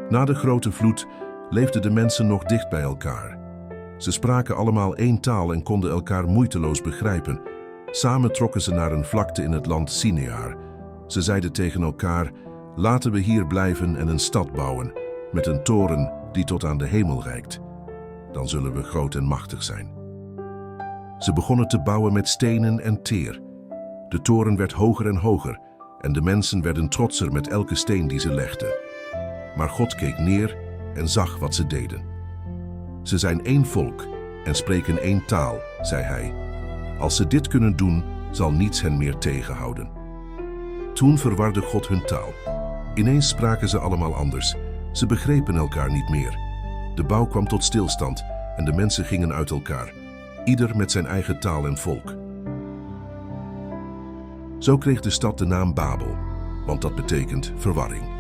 Na de grote vloed leefden de mensen nog dicht bij elkaar. Ze spraken allemaal één taal en konden elkaar moeiteloos begrijpen. Samen trokken ze naar een vlakte in het land Sinear. Ze zeiden tegen elkaar: laten we hier blijven en een stad bouwen, met een toren die tot aan de hemel reikt. Dan zullen we groot en machtig zijn. Ze begonnen te bouwen met stenen en teer. De toren werd hoger en hoger en de mensen werden trotser met elke steen die ze legden. Maar God keek neer en zag wat ze deden. Ze zijn één volk en spreken één taal, zei hij. Als ze dit kunnen doen, zal niets hen meer tegenhouden. Toen verwarde God hun taal. Ineens spraken ze allemaal anders. Ze begrepen elkaar niet meer. De bouw kwam tot stilstand en de mensen gingen uit elkaar. Ieder met zijn eigen taal en volk. Zo kreeg de stad de naam Babel, want dat betekent verwarring.